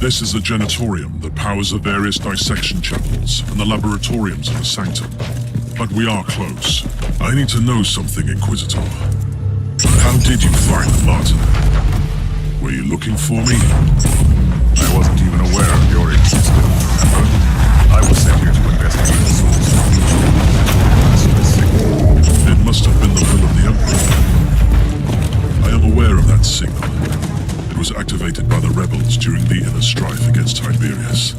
This is the janitorium that powers the various dissection chapels and the laboratoriums of the sanctum. But we are close. I need to know something, Inquisitor. How did you find the Martyr? Were you looking for me? I wasn't even aware of your existence, remember? I was sent here to investigate the source of the It must have been the will of the Emperor. I am aware of that signal. It was activated by the rebels during the inner strife against Tiberius.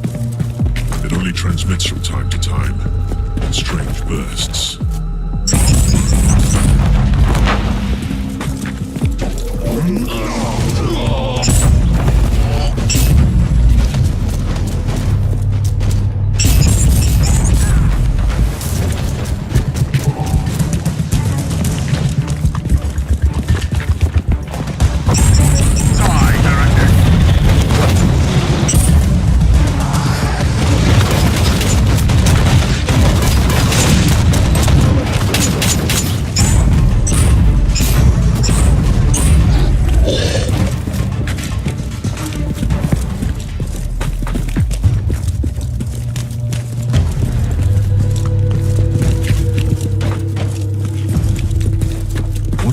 It only transmits from time to time, in strange bursts.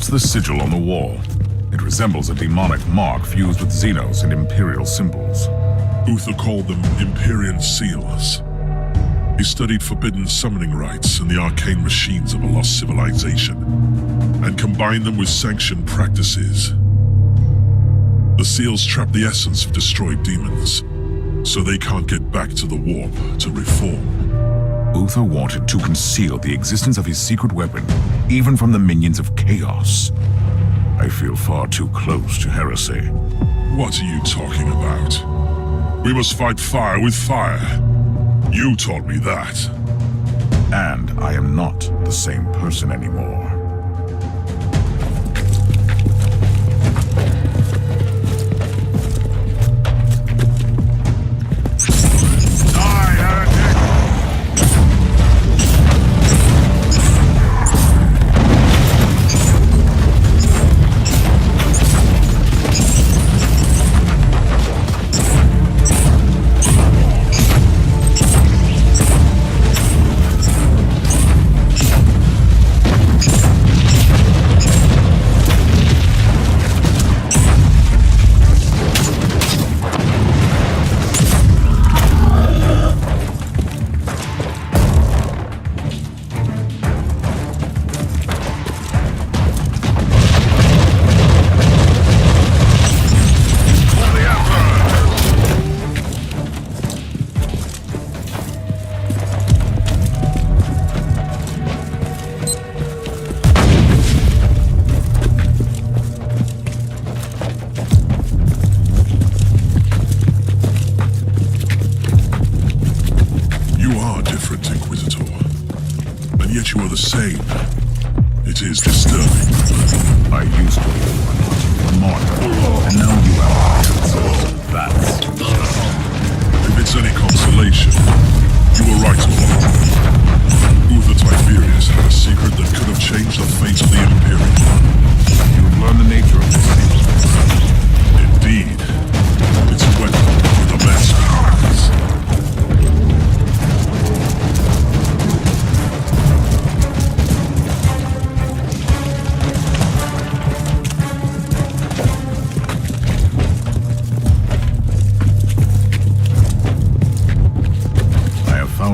The sigil on the wall. It resembles a demonic mark fused with Xenos and Imperial symbols. Uther called them Empyrean seals. He studied forbidden summoning rites and the arcane machines of a lost civilization, and combined them with sanctioned practices. The seals trap the essence of destroyed demons, so they can't get back to the warp to reform. Uther wanted to conceal the existence of his secret weapon, even from the minions of chaos. I feel far too close to heresy. What are you talking about? We must fight fire with fire. You taught me that. And I am not the same person anymore. You are the same. It is disturbing. I used to be one, Martyr, and now you have that's... If it's any consolation, you were right all along. Uther Tiberius had a secret that could have changed the fate of the Imperium. You have learned the nature of this secret. Indeed. It's a weapon with immense powers.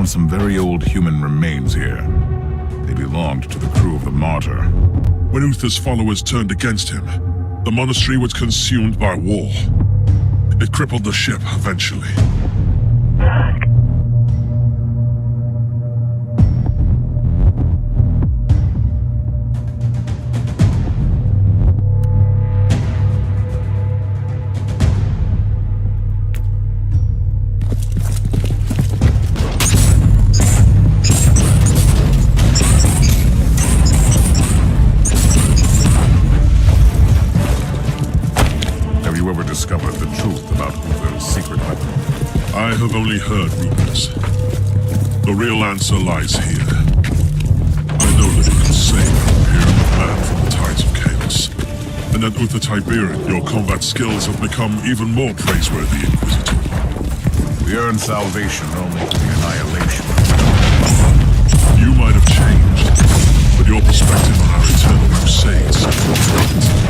Some very old human remains here. They belonged to the crew of the Martyr. When Uther's followers turned against him, the monastery was consumed by war. It crippled the ship eventually. Discovered the truth about Uther's secret weapon. I have only heard rumors. The real answer lies here. I know that it can save an Imperial man from the tides of chaos. And at Uther Tiberian, your combat skills have become even more praiseworthy, Inquisitor. We earn salvation only for the annihilation. You might have changed, but your perspective on our eternal crusades remains.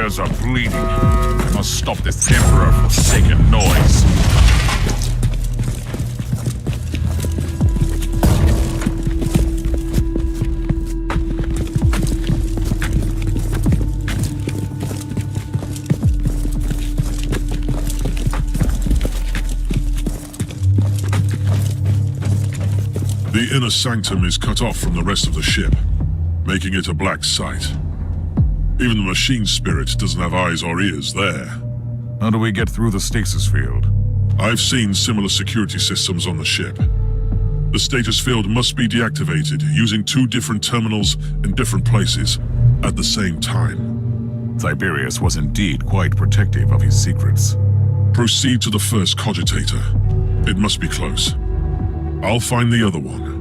ears are bleeding. I must stop this emperor-forsaken noise. The inner sanctum is cut off from the rest of the ship, making it a black site. Even the machine spirit doesn't have eyes or ears there. How do we get through the stasis field? I've seen similar security systems on the ship. The status field must be deactivated using 2 different terminals in different places at the same time. Tiberius was indeed quite protective of his secrets. Proceed to the first cogitator. It must be close. I'll find the other one.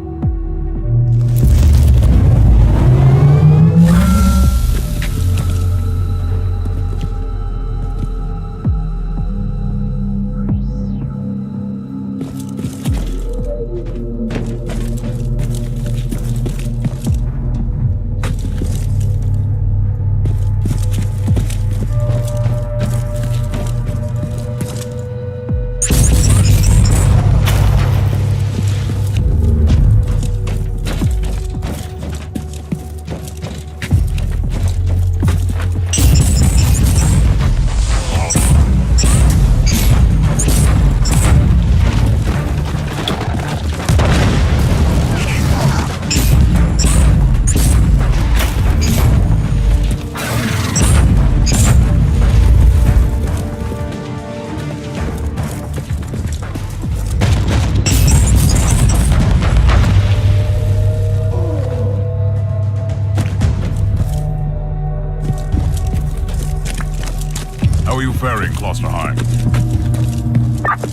How are you faring, Klosterheim?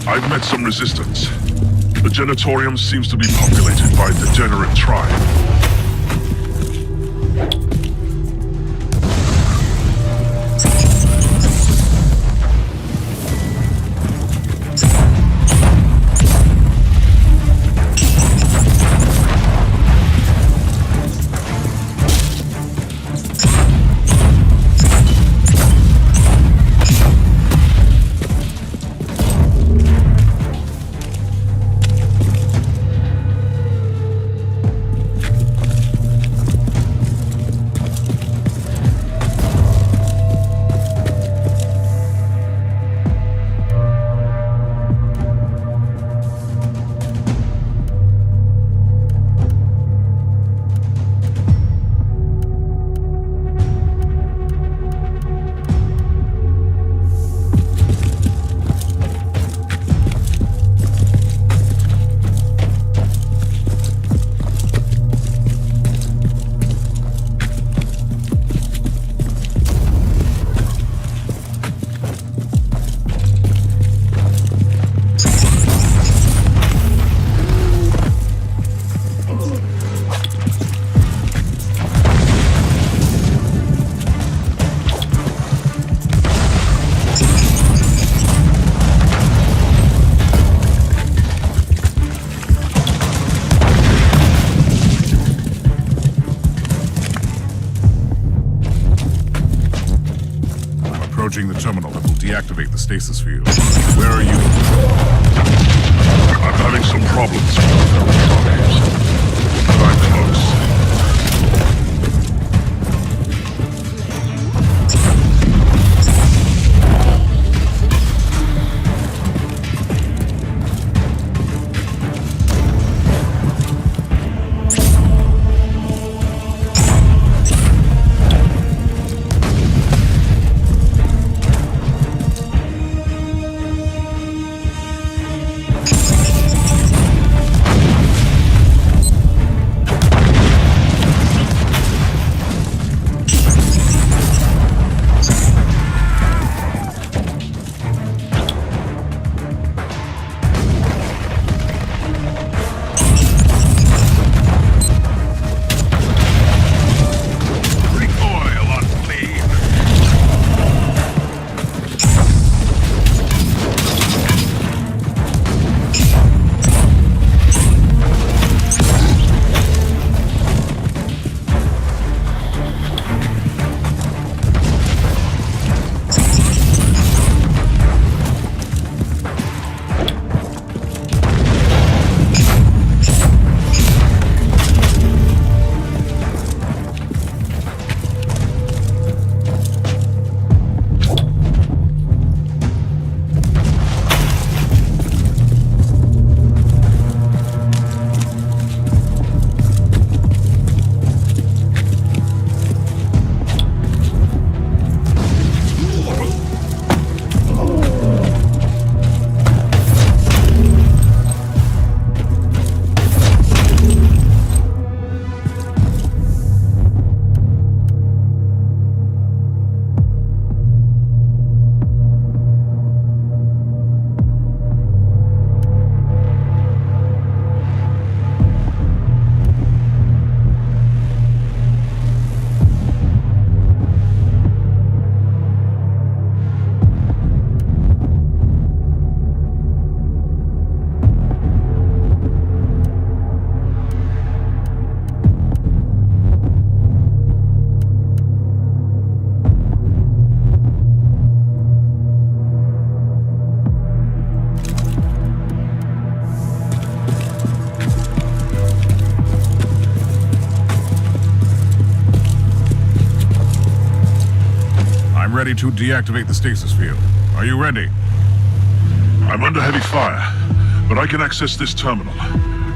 I've met some resistance. The Genitorium seems to be populated by a degenerate tribe. reaching the terminal that will deactivate the stasis field. Where are you? I'm having some problems with the feral drives, but I'm close. Ready to deactivate the stasis field. Are you ready? I'm under heavy fire, but I can access this terminal.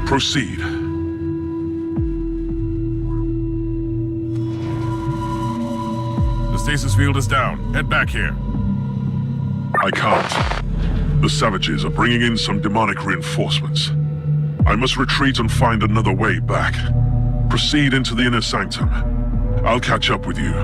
Proceed. The stasis field is down. Head back here. I can't. The savages are bringing in some demonic reinforcements. I must retreat and find another way back. Proceed into the inner sanctum. I'll catch up with you.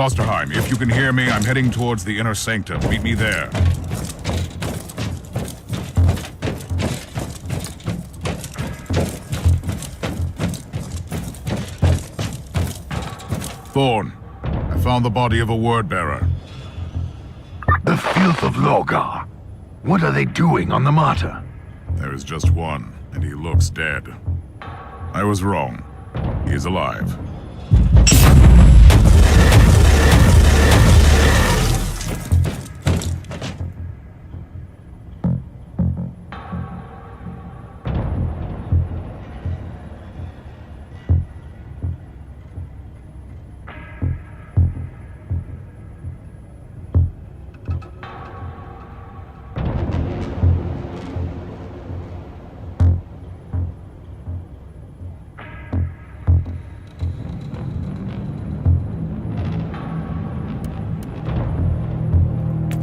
Klosterheim, if you can hear me, I'm heading towards the inner sanctum. Meet me there. Thorn, I found the body of a word-bearer. The filth of Logar. What are they doing on the Martyr? There is just one, and he looks dead. I was wrong. He is alive.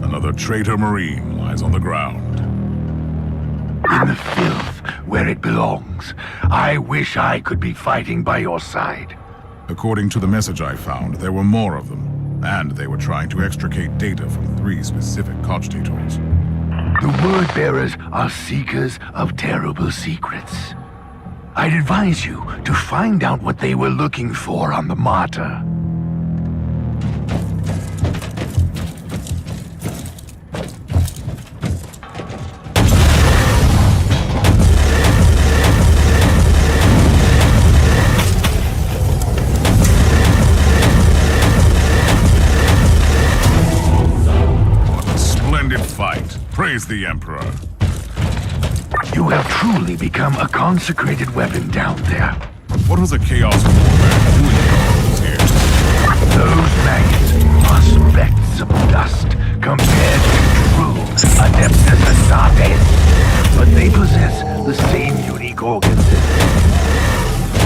Another traitor Marine lies on the ground. In the filth, where it belongs. I wish I could be fighting by your side. According to the message I found, there were more of them, and they were trying to extricate data from 3 specific cogitators. The word-bearers are seekers of terrible secrets. I'd advise you to find out what they were looking for on the Martyr. Praise the Emperor. You have truly become a consecrated weapon down there. What was a Chaos Warman doing while I was here? Those maggots are specks of dust compared to true Adeptus Astartes. But they possess the same unique organs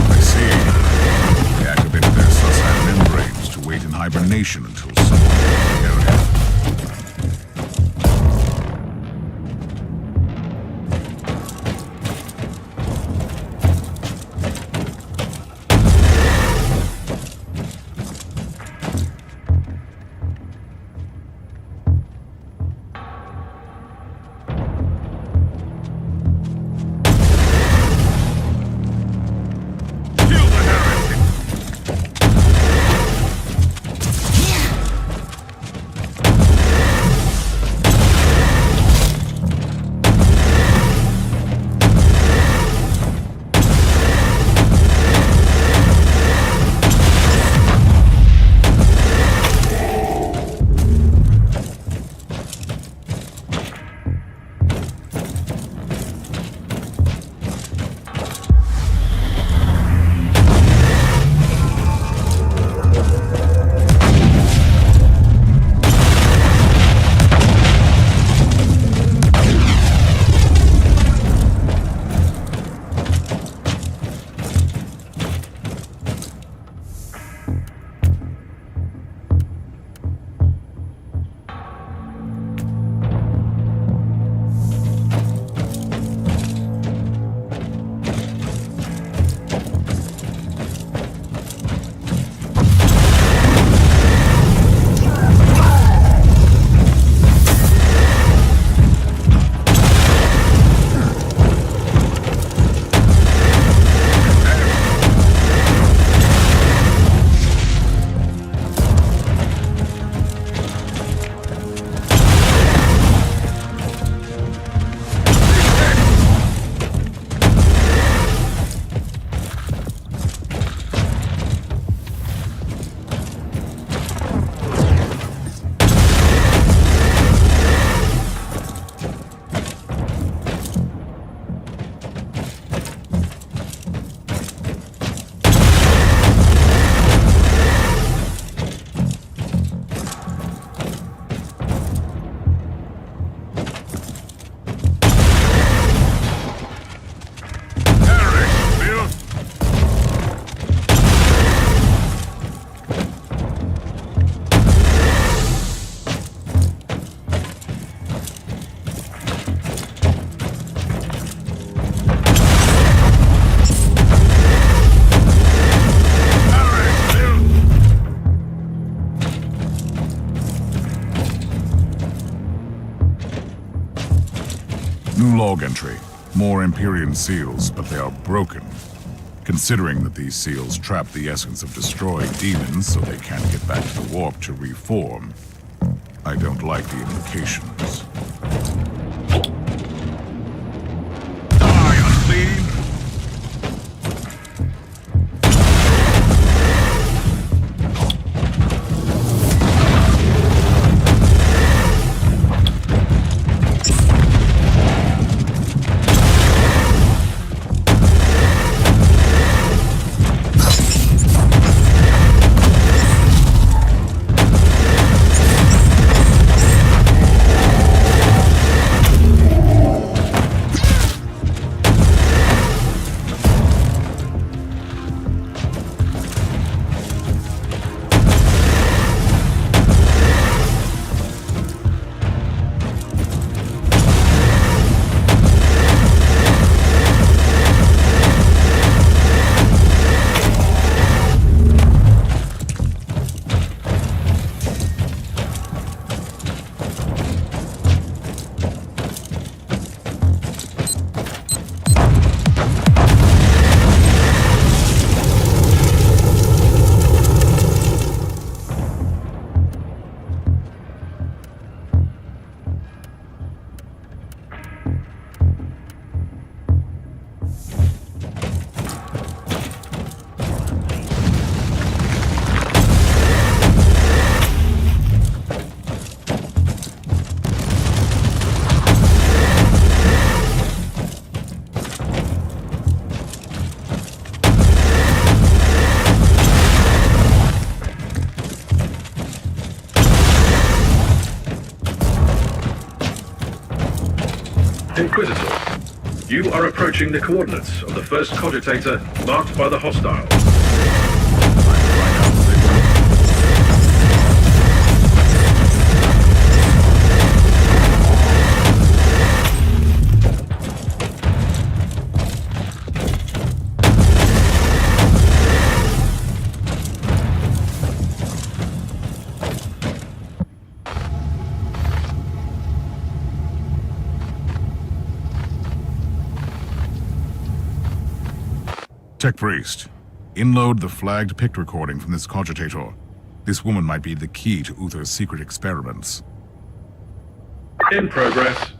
I see. They activated their suicide membranes to wait in hibernation until someone can carry it. New log entry. More Empyrean seals, but they are broken. Considering that these seals trap the essence of destroyed demons so they can't get back to the warp to reform, I don't like the implications. Die, unclean! Inquisitor, you are approaching the coordinates of the first cogitator marked by the hostiles. Tech Priest, inload the flagged pict recording from this cogitator. This woman might be the key to Uther's secret experiments. In progress.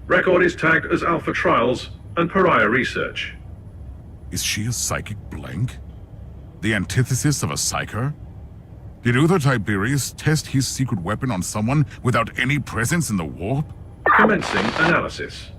Record is tagged as Alpha Trials and Pariah Research. Is she a psychic blank? The antithesis of a psyker? Did Uther Tiberius test his secret weapon on someone without any presence in the warp? Commencing analysis.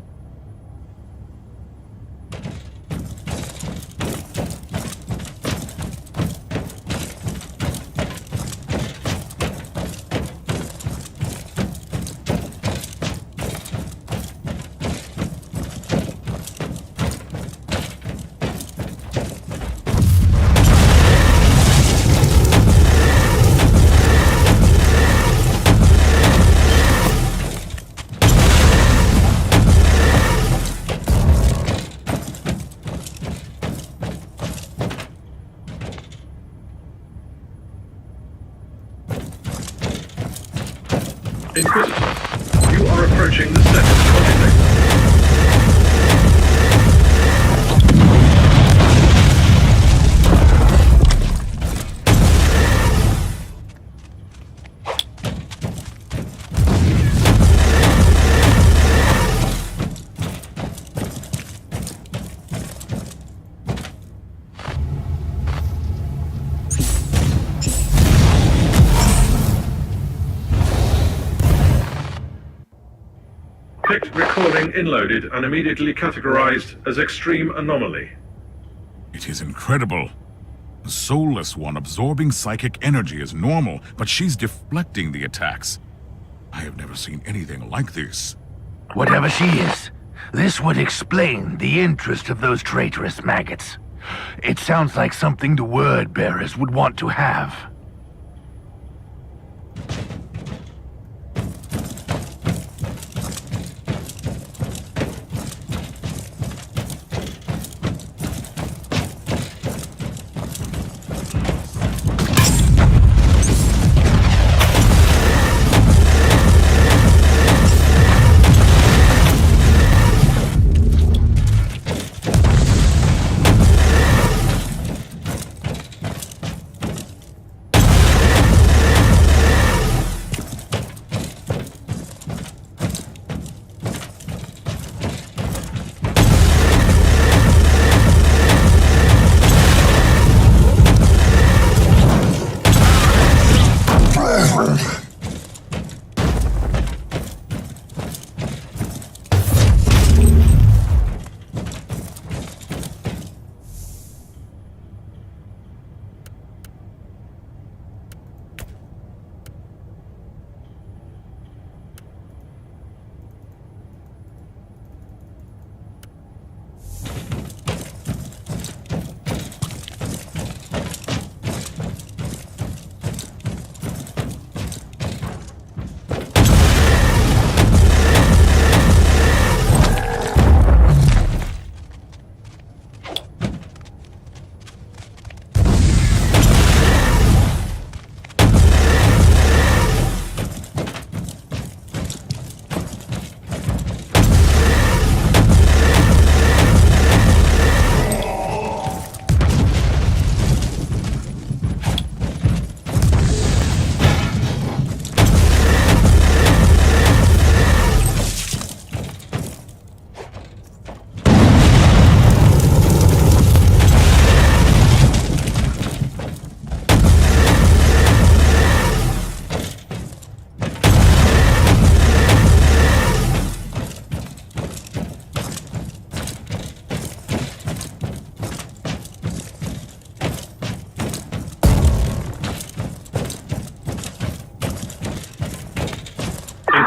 Inquisitor, you are approaching the second cogitator. Picked recording inloaded and immediately categorized as extreme anomaly. It is incredible. The soulless one absorbing psychic energy is normal, but she's deflecting the attacks. I have never seen anything like this. Whatever she is, this would explain the interest of those traitorous maggots. It sounds like something the word bearers would want to have.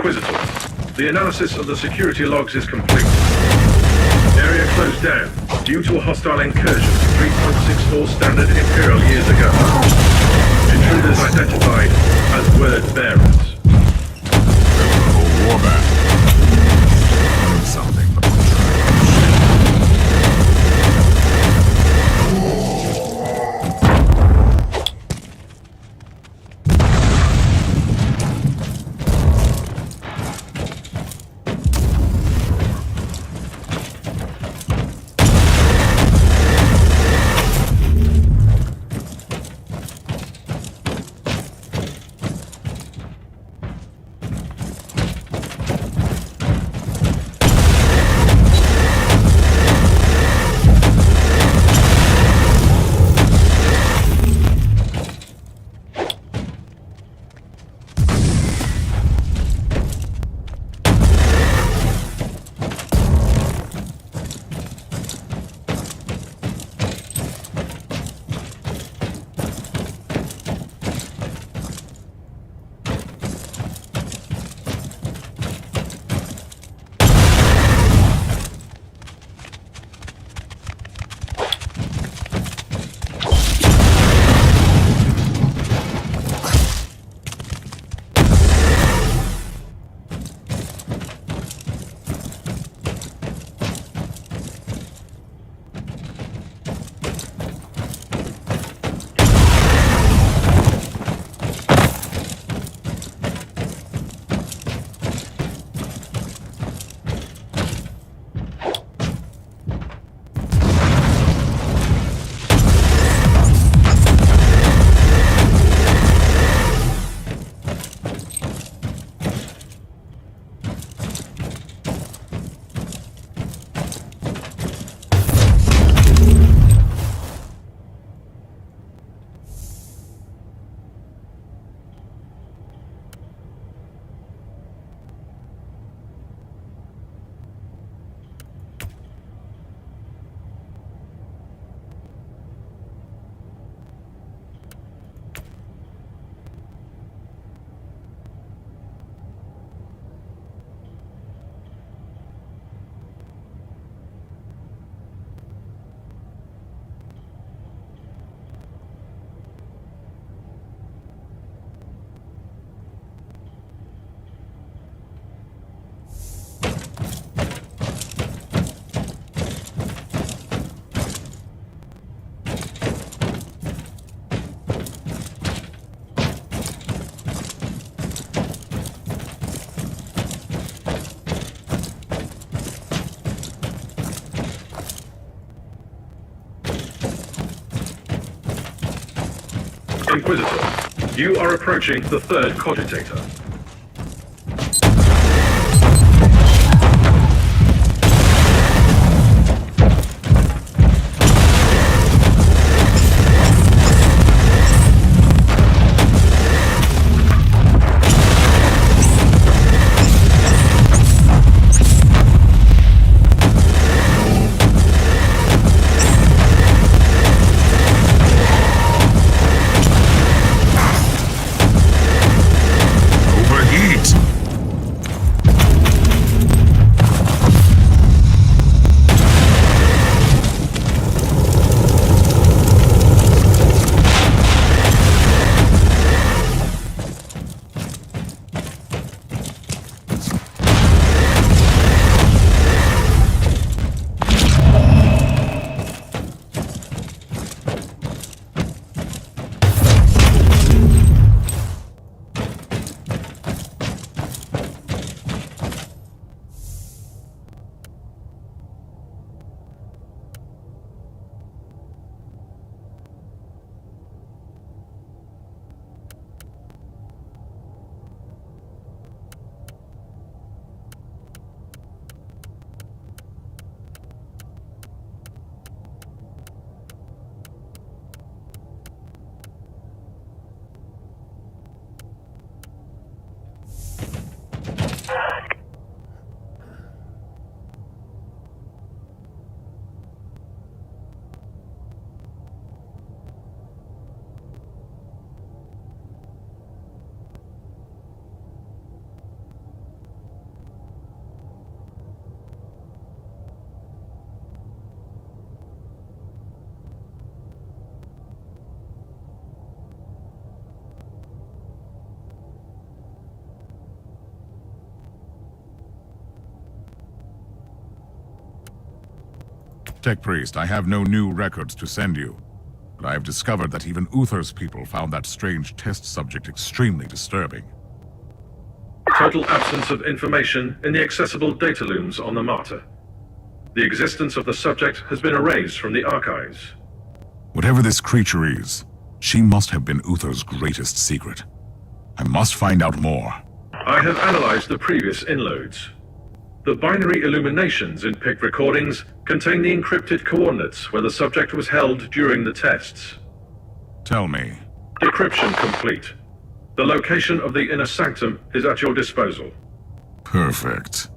Inquisitor, the analysis of the security logs is complete. Area closed down due to a hostile incursion 3.64 standard Imperial years ago. Intruders identified as word bearers. The whole warband. Wanting something but Inquisitor, you are approaching the third cogitator. Tech Priest, I have no new records to send you. But I have discovered that even Uther's people found that strange test subject extremely disturbing. Total absence of information in the accessible data looms on the Martyr. The existence of the subject has been erased from the archives. Whatever this creature is, she must have been Uther's greatest secret. I must find out more. I have analyzed the previous inloads. The binary illuminations in PIC recordings contain the encrypted coordinates where the subject was held during the tests. Tell me. Decryption complete. The location of the inner sanctum is at your disposal. Perfect.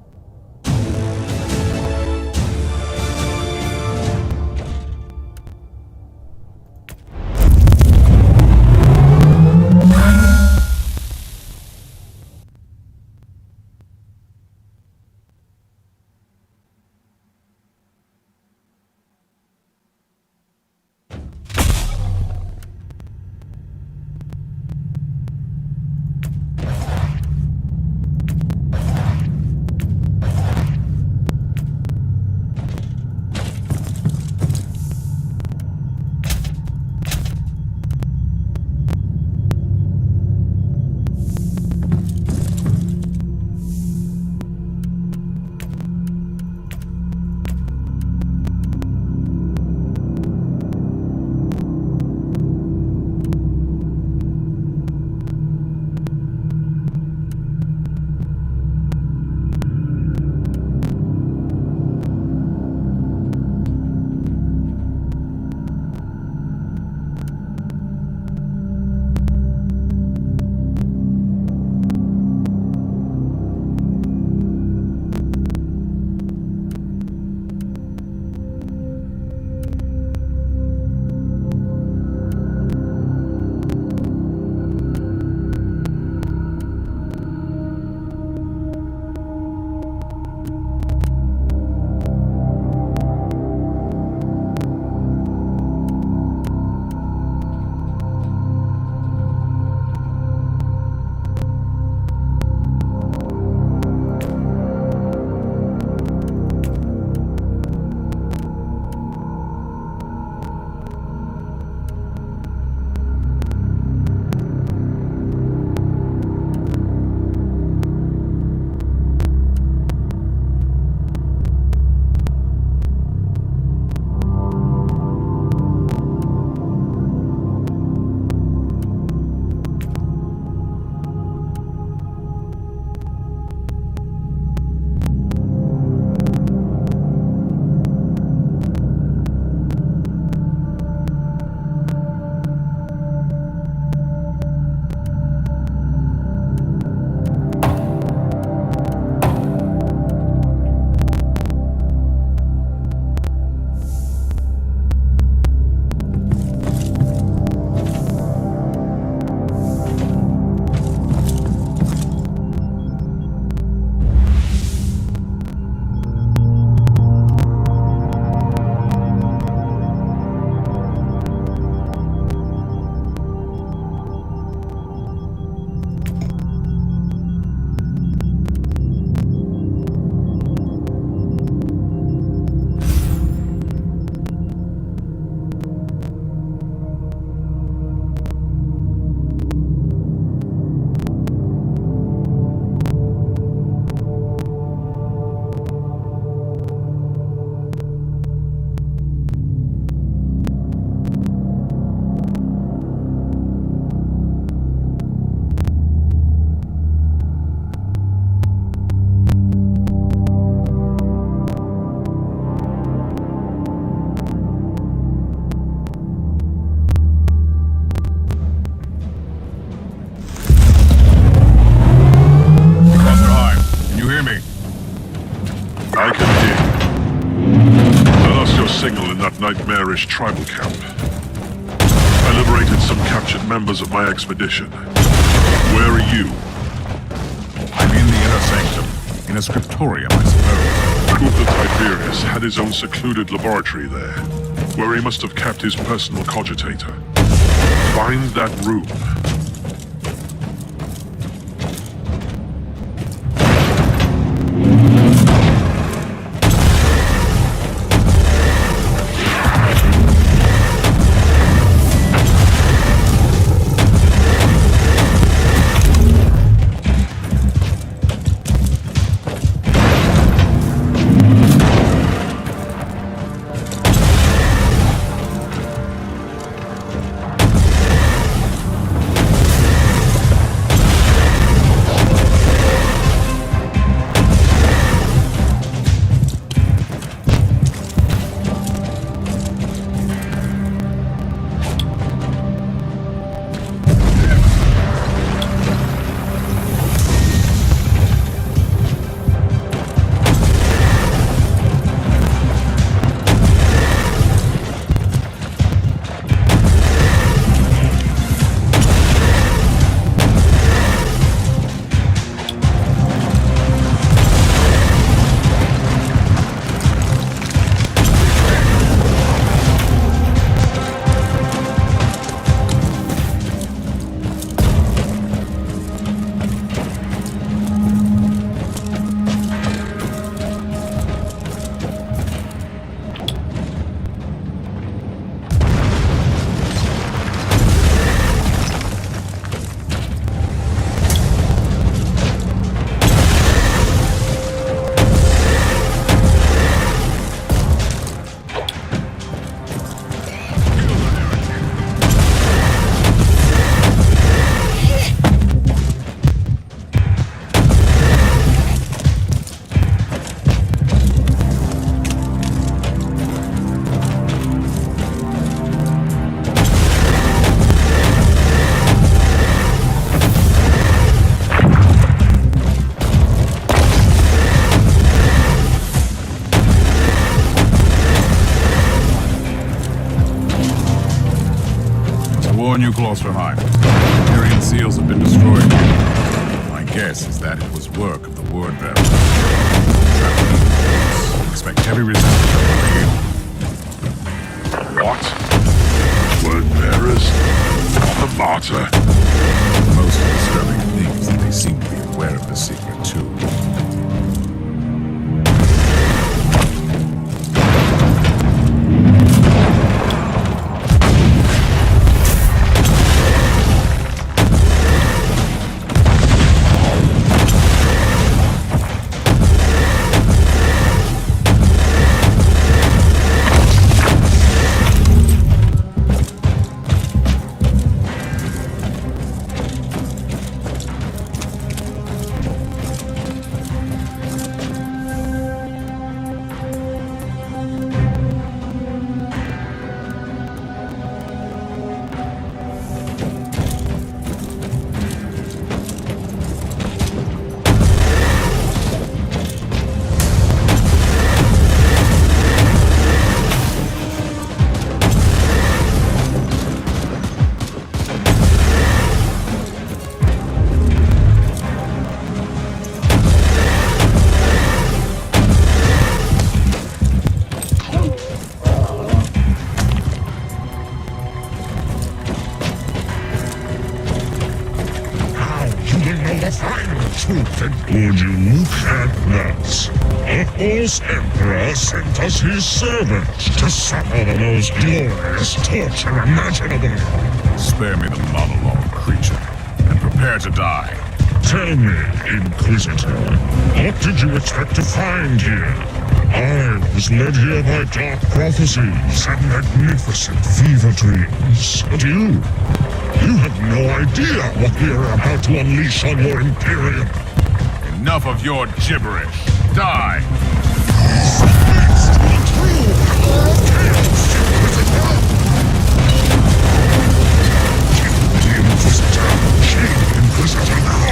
Nightmarish tribal camp. I liberated some captured members of my expedition. Where are you? I'm in the inner sanctum, in a scriptorium, I suppose. Uther Tiberius had his own secluded laboratory there, where he must have kept his personal cogitator. Find that room. you close behind. Imperial seals have been destroyed. My guess is that it was work of the word bearer. Expect heavy resistance from the field. What? Word bearers? The Martyr? The most disturbing thing is that they seem to be aware of the secret, too. Truth and good you cannot. A false emperor sent us his servants to suffer the most glorious torture imaginable. Spare me the monologue, creature, and prepare to die. Tell me, Inquisitor, what did you expect to find here? I was led here by dark prophecies and magnificent fever dreams. But you have no idea what we are about to unleash on your Imperium. Enough of your gibberish. Die! Inquisitor now!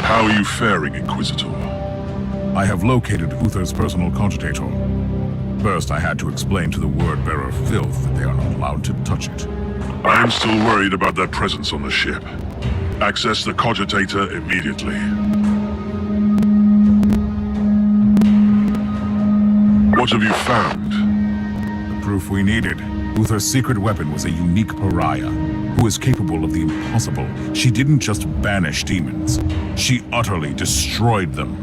How are you faring, Inquisitor? I have located Uther's personal cogitator. First, I had to explain to the word-bearer Filth that they are not allowed to touch it. I am still worried about their presence on the ship. Access the cogitator immediately. What have you found? The proof we needed. Uther's secret weapon was a unique pariah, who is capable of the impossible. She didn't just banish demons. She utterly destroyed them.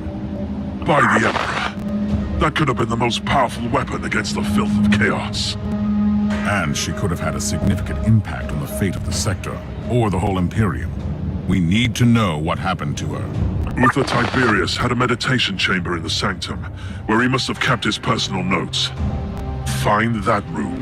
By the Emperor. That could have been the most powerful weapon against the filth of chaos. And she could have had a significant impact on the fate of the sector, or the whole Imperium. We need to know what happened to her. Uther Tiberius had a meditation chamber in the sanctum, where he must have kept his personal notes. Find that room.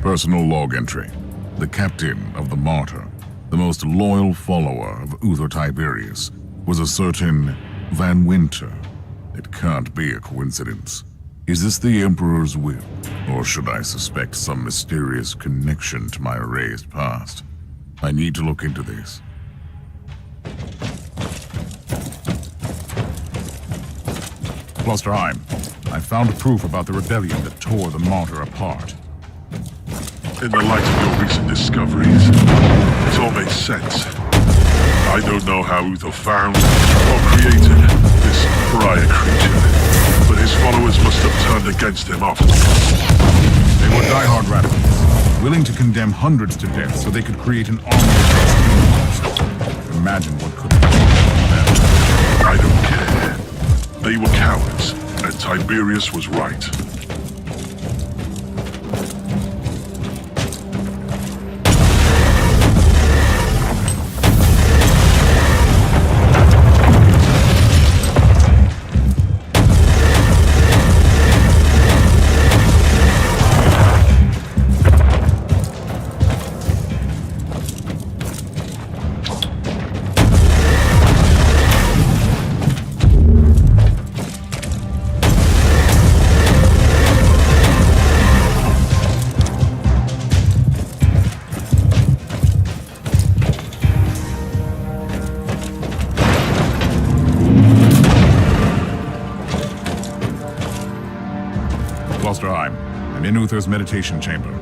Personal log entry. The captain of the Martyr, the most loyal follower of Uther Tiberius, was a certain Van Winter. It can't be a coincidence. Is this the Emperor's will? Or should I suspect some mysterious connection to my erased past? I need to look into this. Klosterheim, I found proof about the rebellion that tore the Martyr apart. In the light of your recent discoveries, it all makes sense. I don't know how Uther found or created this pariah creature, but his followers must have turned against him after the war. They were diehard radicals, willing to condemn hundreds to death so they could create an army against humans. Imagine what could have happened. I don't care. They were cowards, and Tiberius was right. I'm in Uther's meditation chamber.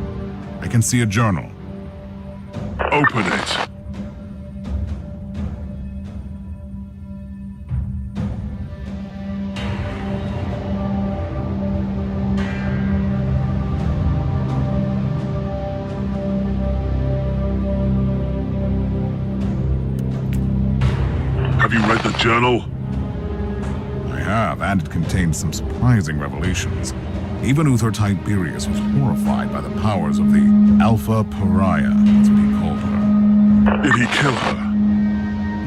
I can see a journal. Open it. Have you read the journal? I have, and it contains some surprising revelations. Even Uther Tiberius was horrified by the powers of the Alpha Pariah, that's what he called her. Did he kill her?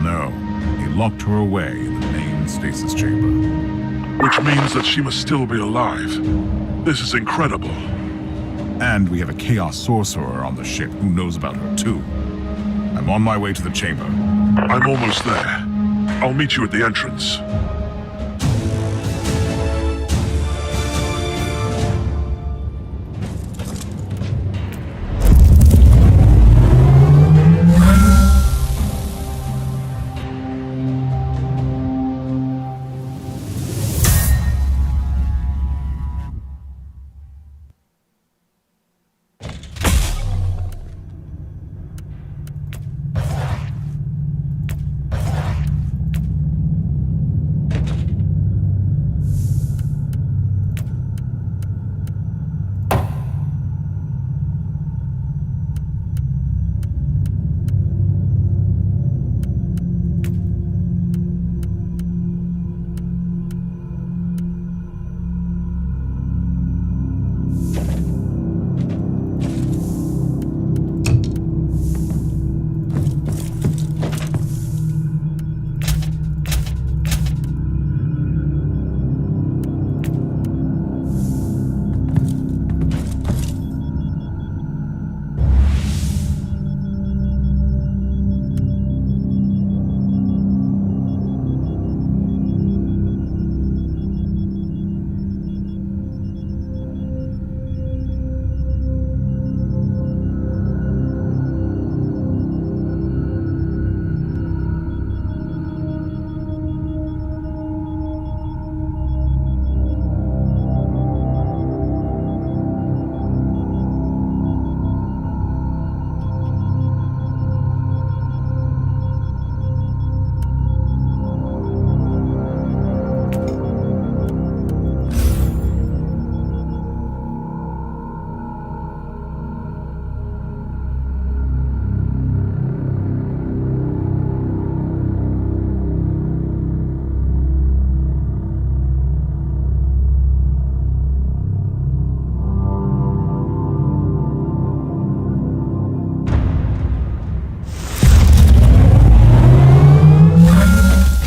No, he locked her away in the main stasis chamber. Which means that she must still be alive. This is incredible. And we have a Chaos Sorcerer on the ship who knows about her too. I'm on my way to the chamber. I'm almost there. I'll meet you at the entrance.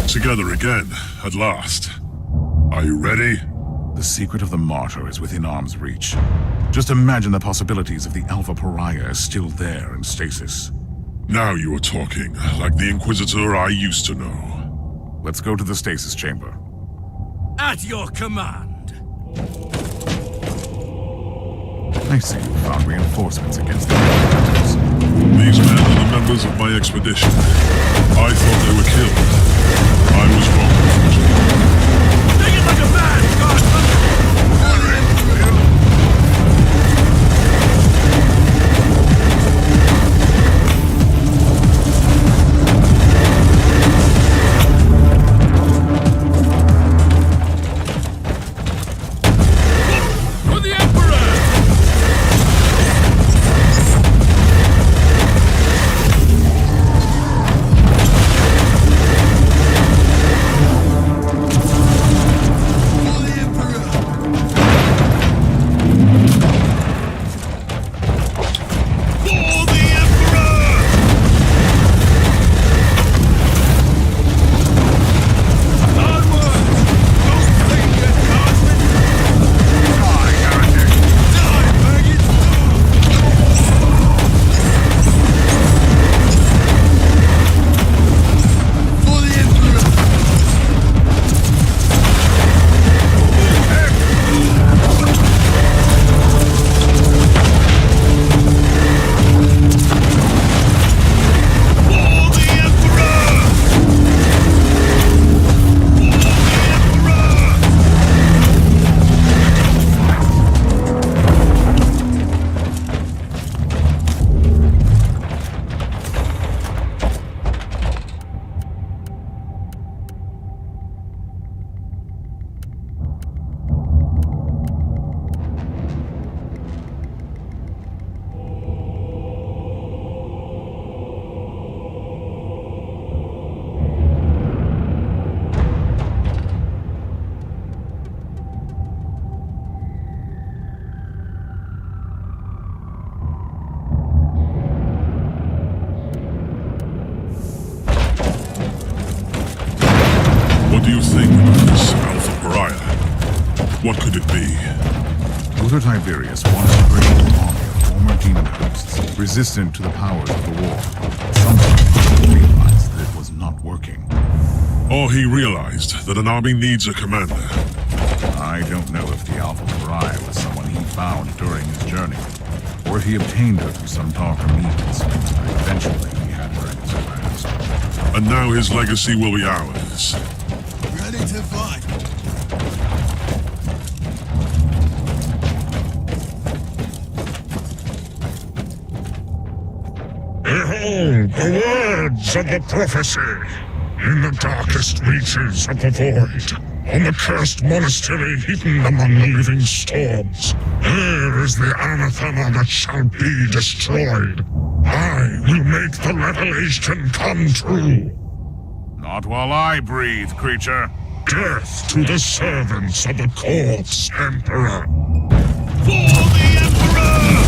Together again, at last. Are you ready? The The secret of the Martyr is within arm's reach. Just imagine the possibilities if the Alpha Pariah is still there in stasis. Now you are talking, like the Inquisitor I used to know. Let's go to the stasis chamber. At your command. I see you found reinforcements against the attackers. These men are the members of my expedition. I thought they were killed. I was wrong. Take it like a man, Scotsman! What do you think about this Alpha Pariah? What could it be? Luther Tiberius wanted to create an army of former demon hosts, resistant to the powers of the war. Someone realized that it was not working. Or he realized that an army needs a commander. I don't know if the Alpha Pariah was someone he found during his journey, or if he obtained her through some darker means. Eventually, he had her in his grasp. And now his legacy will be ours. Ready to fight. Behold the words of the prophecy! In the darkest reaches of the void, on the cursed monastery hidden among the living storms, there is the anathema that shall be destroyed. I will make the revelation come true. Not while I breathe, creature. Death to the servants of the corpse emperor. For the Emperor!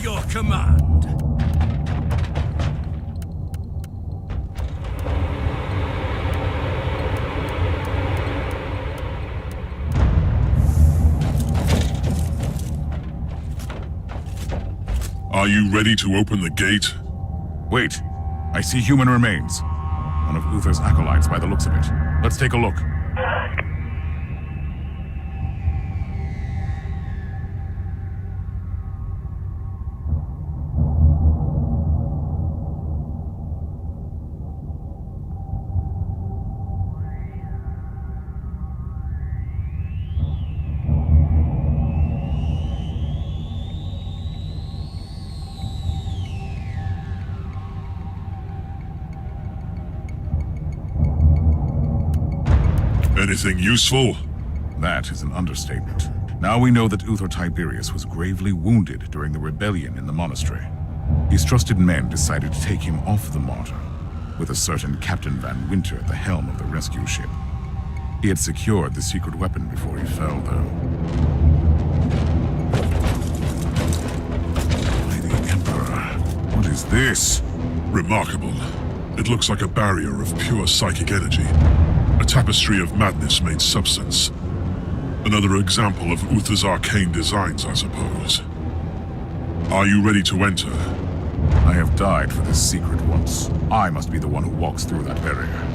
At your command. Are you ready to open the gate? Wait. I see human remains. One of Uther's acolytes by the looks of it. Let's take a look. Anything useful? That is an understatement. Now we know that Uther Tiberius was gravely wounded during the rebellion in the monastery. His trusted men decided to take him off the Martyr, with a certain Captain Van Winter at the helm of the rescue ship. He had secured the secret weapon before he fell, though. By the Emperor, what is this? Remarkable. It looks like a barrier of pure psychic energy. A tapestry of madness made substance. Another example of Uther's arcane designs, I suppose. Are you ready to enter? I have died for this secret once. I must be the one who walks through that barrier.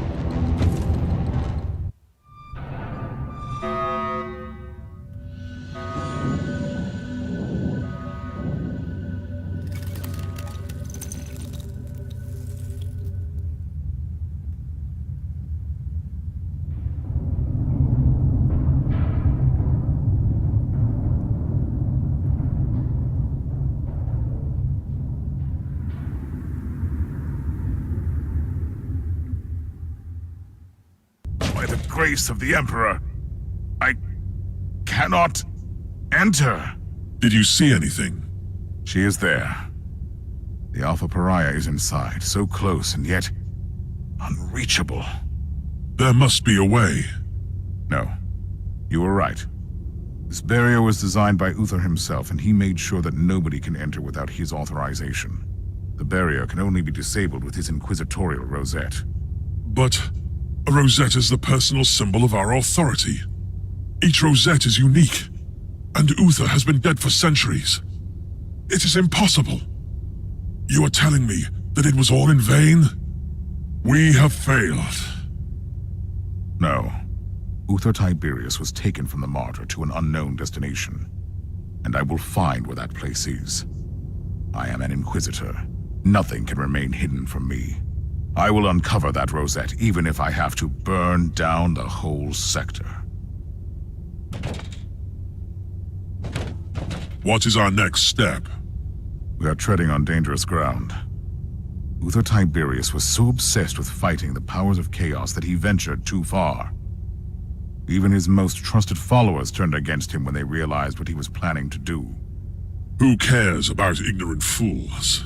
Grace of the Emperor, I cannot enter. Did you see anything? She is there. The Alpha Pariah is inside, so close and yet unreachable. There must be a way. No, you were right. This barrier was designed by Uther himself, and he made sure that nobody can enter without his authorization. The barrier can only be disabled with his inquisitorial rosette. But a rosette is the personal symbol of our authority. Each rosette is unique, and Uther has been dead for centuries. It is impossible. You are telling me that it was all in vain? We have failed. No. Uther Tiberius was taken from the Martyr to an unknown destination, and I will find where that place is. I am an Inquisitor. Nothing can remain hidden from me. I will uncover that rosette, even if I have to burn down the whole sector. What is our next step? We are treading on dangerous ground. Uther Tiberius was so obsessed with fighting the powers of chaos that he ventured too far. Even his most trusted followers turned against him when they realized what he was planning to do. Who cares about ignorant fools?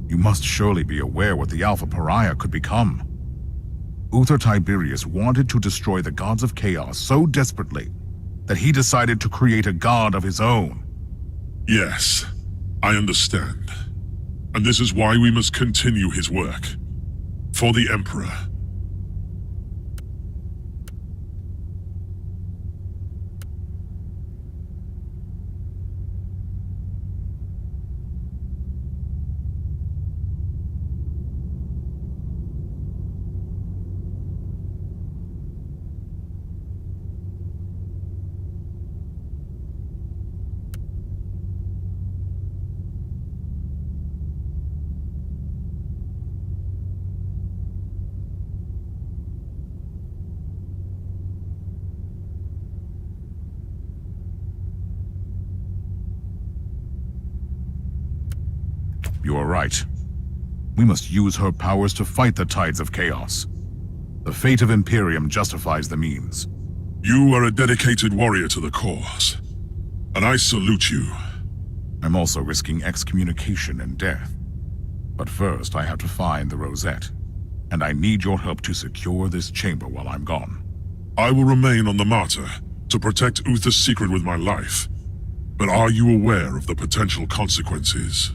You must surely be aware what the Alpha Pariah could become. Uther Tiberius wanted to destroy the gods of chaos so desperately that he decided to create a god of his own. Yes, I understand. And this is why we must continue his work. For the Emperor. You are right. We must use her powers to fight the tides of chaos. The fate of Imperium justifies the means. You are a dedicated warrior to the cause, and I salute you. I'm also risking excommunication and death. But first, I have to find the rosette, and I need your help to secure this chamber while I'm gone. I will remain on the Martyr to protect Uther's secret with my life. But are you aware of the potential consequences?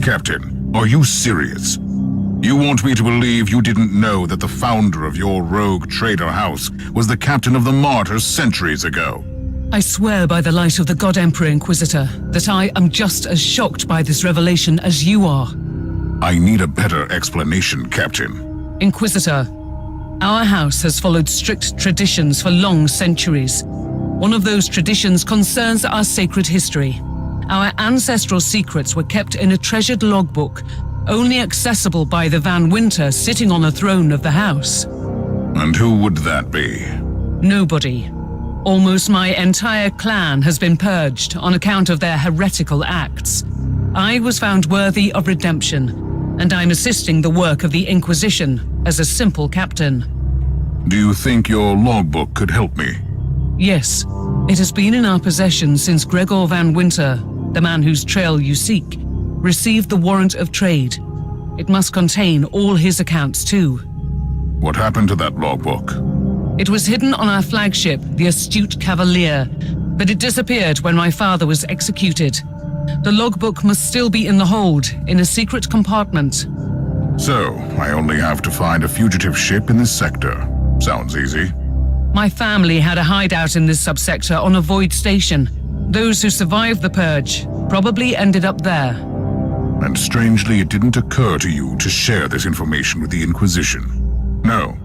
Captain, are you serious? You want me to believe you didn't know that the founder of your rogue trader house was the captain of the Martyr centuries ago? I swear by the light of the God Emperor Inquisitor that I am just as shocked by this revelation as you are. I need a better explanation, Captain. Inquisitor, our house has followed strict traditions for long centuries. One of those traditions concerns our sacred history. Our ancestral secrets were kept in a treasured logbook, only accessible by the Van Winter sitting on the throne of the house. And who would that be? Nobody. Almost my entire clan has been purged on account of their heretical acts. I was found worthy of redemption, and I'm assisting the work of the Inquisition as a simple captain. Do you think your logbook could help me? Yes, it has been in our possession since Gregor Van Winter, the man whose trail you seek, received the warrant of trade. It must contain all his accounts too. What happened to that logbook? It was hidden on our flagship, the Astute Cavalier, but it disappeared when my father was executed. The logbook must still be in the hold, in a secret compartment. So, I only have to find a fugitive ship in this sector. Sounds easy. My family had a hideout in this subsector on a void station. Those who survived the purge probably ended up there. And strangely, it didn't occur to you to share this information with the Inquisition. No.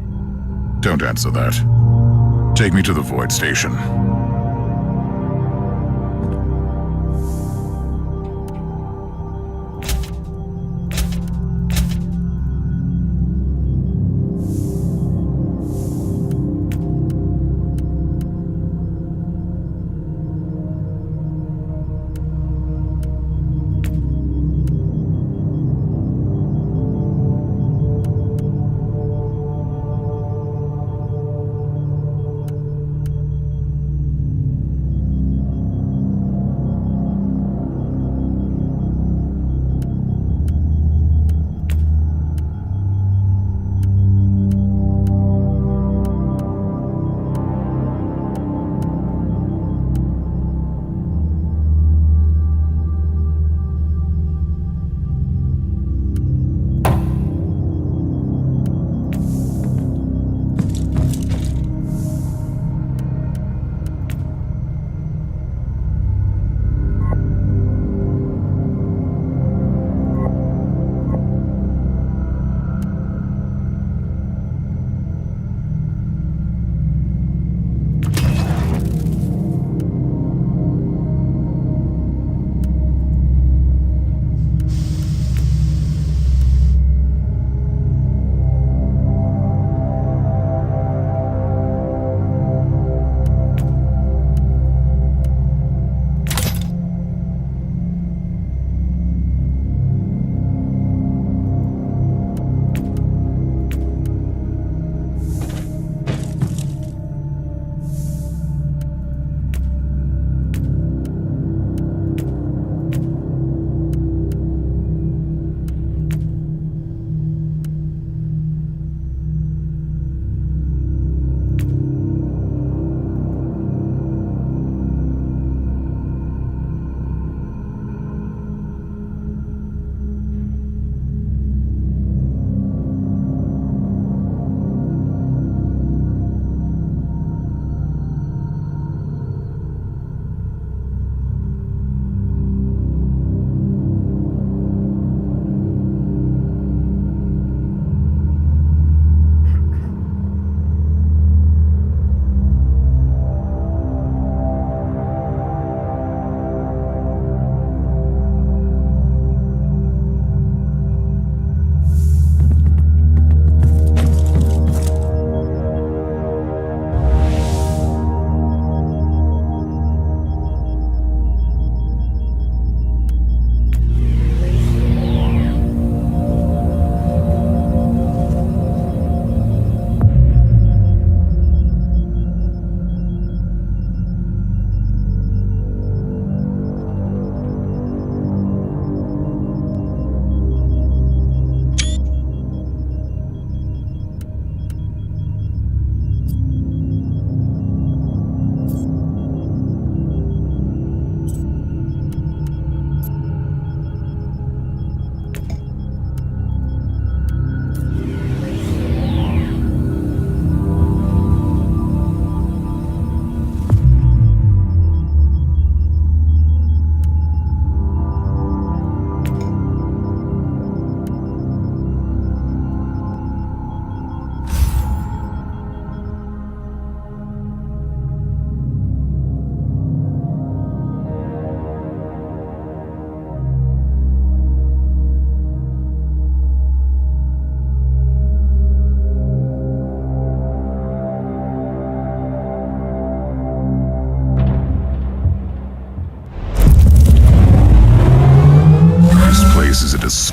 Don't answer that. Take me to the void station.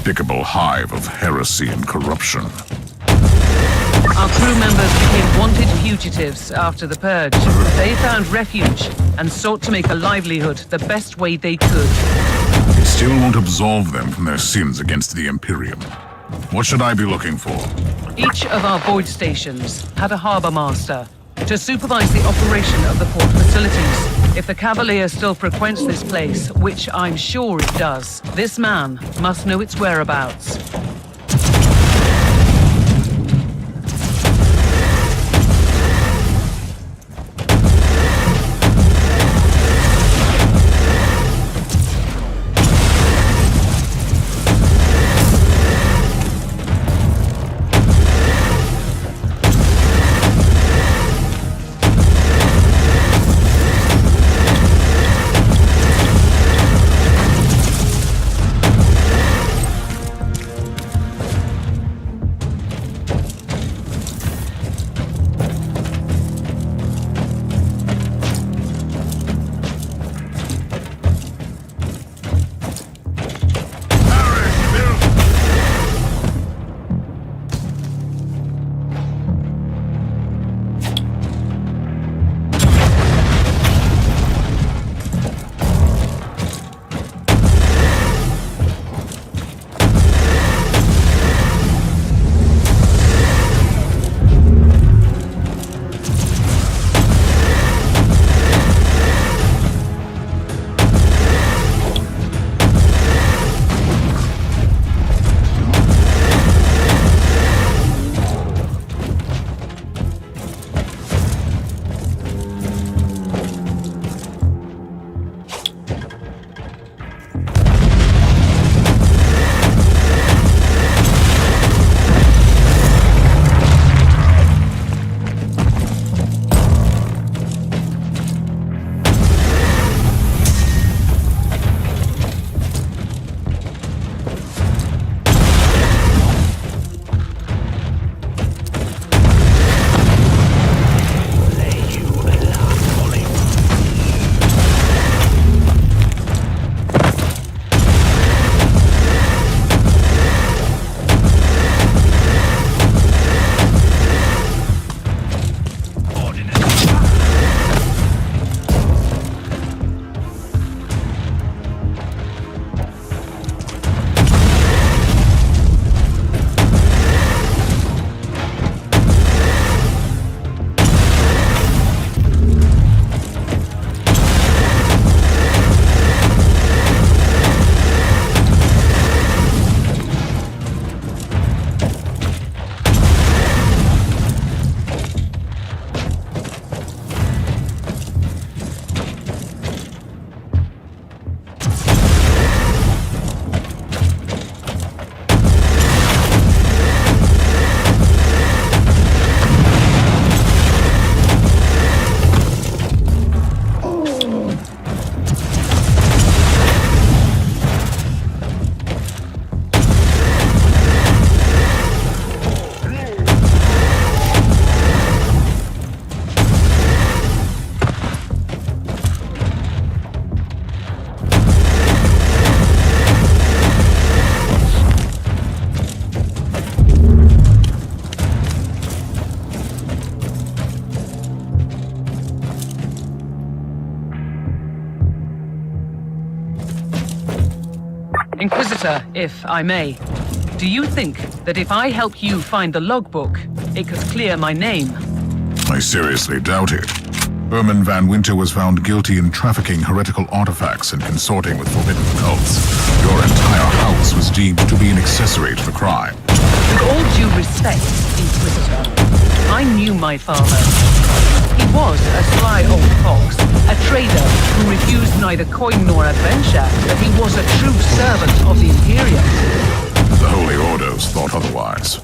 despicable hive of heresy and corruption. Our crew members became wanted fugitives after the purge. They found refuge and sought to make a livelihood the best way they could. It still won't absolve them from their sins against the Imperium. What should I be looking for? Each of our void stations had a harbor master to supervise the operation of the port facilities. If the Cavalier still frequents this place, which I'm sure it does, this man must know its whereabouts. Inquisitor, if I may, do you think that if I help you find the logbook, it could clear my name? I seriously doubt it. Herman Van Winter was found guilty in trafficking heretical artifacts and consorting with forbidden cults. Your entire house was deemed to be an accessory to the crime. With all due respect, Inquisitor, I knew my father. He was a sly old fox, a trader who refused neither coin nor adventure, but he was a true servant of the Imperium. The Holy Orders thought otherwise.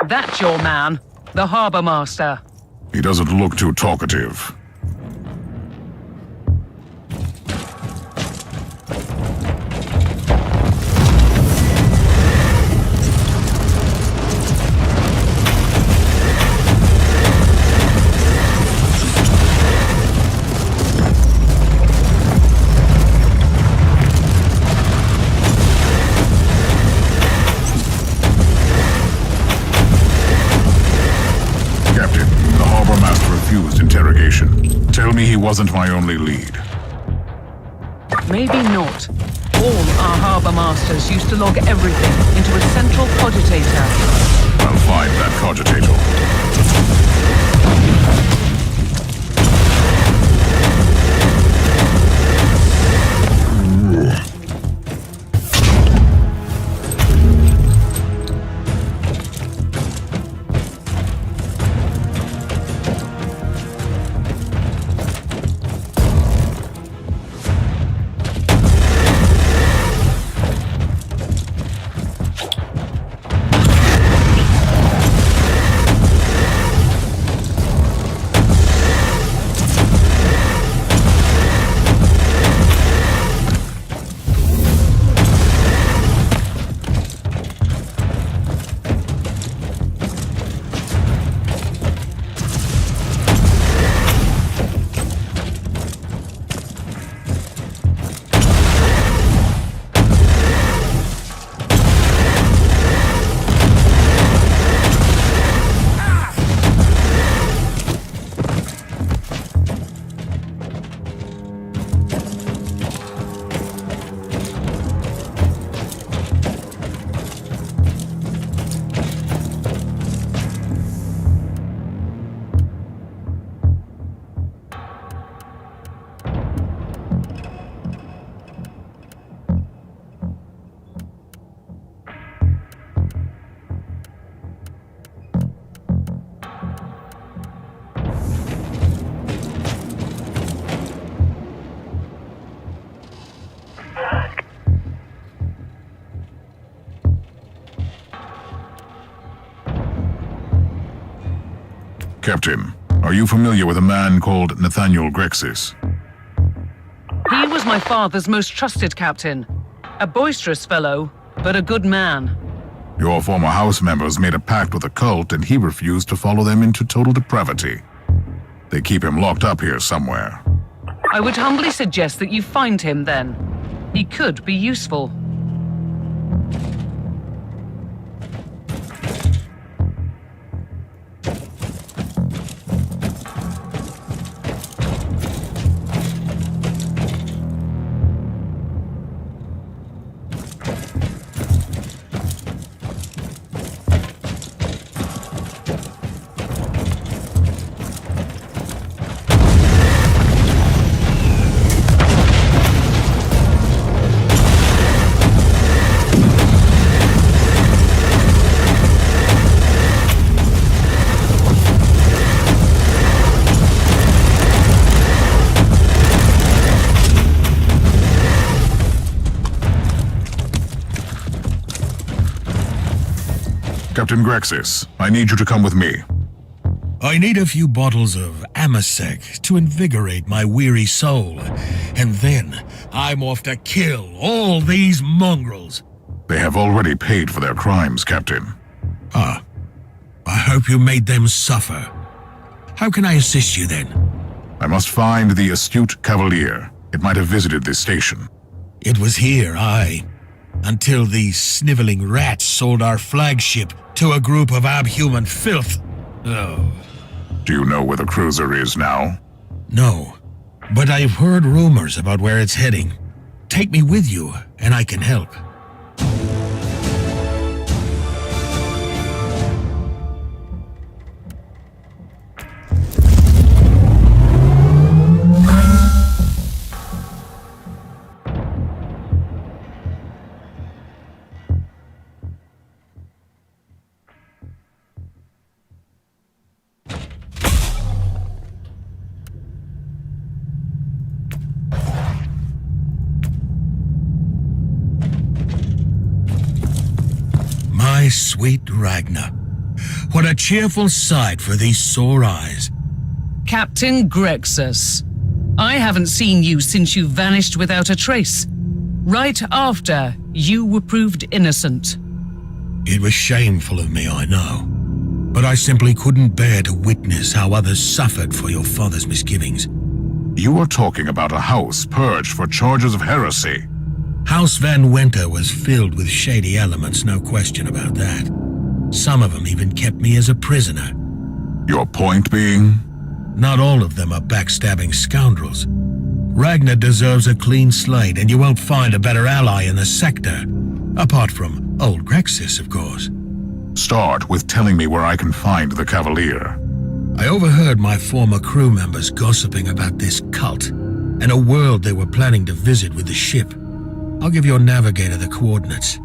That's your man, the Harbour Master. He doesn't look too talkative. Tell me he wasn't my only lead. Maybe not. All our harbour masters used to log everything into a central cogitator. I'll find that cogitator. Captain, are you familiar with a man called Nathaniel Grexis? He was my father's most trusted captain. A boisterous fellow, but a good man. Your former house members made a pact with a cult and he refused to follow them into total depravity. They keep him locked up here somewhere. I would humbly suggest that you find him then. He could be useful. Captain Grexis, I need you to come with me. I need a few bottles of Amasec to invigorate my weary soul, and then I'm off to kill all these mongrels. They have already paid for their crimes, Captain. Ah, I hope you made them suffer. How can I assist you then? I must find the astute Cavalier. It might have visited this station. It was here, aye, until these sniveling rats sold our flagship to a group of abhuman filth. Oh. Do you know where the cruiser is now? No, but I've heard rumors about where it's heading. Take me with you, and I can help. My sweet Ragnar, What a cheerful sight for these sore eyes. Captain Grexus, I haven't seen you since you vanished without a trace. Right after you were proved innocent. It was shameful of me, I know. But I simply couldn't bear to witness how others suffered for your father's misgivings. You are talking about a house purged for charges of heresy. House Van Winter was filled with shady elements, no question about that. Some of them even kept me as a prisoner. Your point being? Not all of them are backstabbing scoundrels. Ragnar deserves a clean slate, and you won't find a better ally in the sector. Apart from old Grexus, of course. Start with telling me where I can find the Cavalier. I overheard my former crew members gossiping about this cult, and a world they were planning to visit with the ship. I'll give your navigator the coordinates.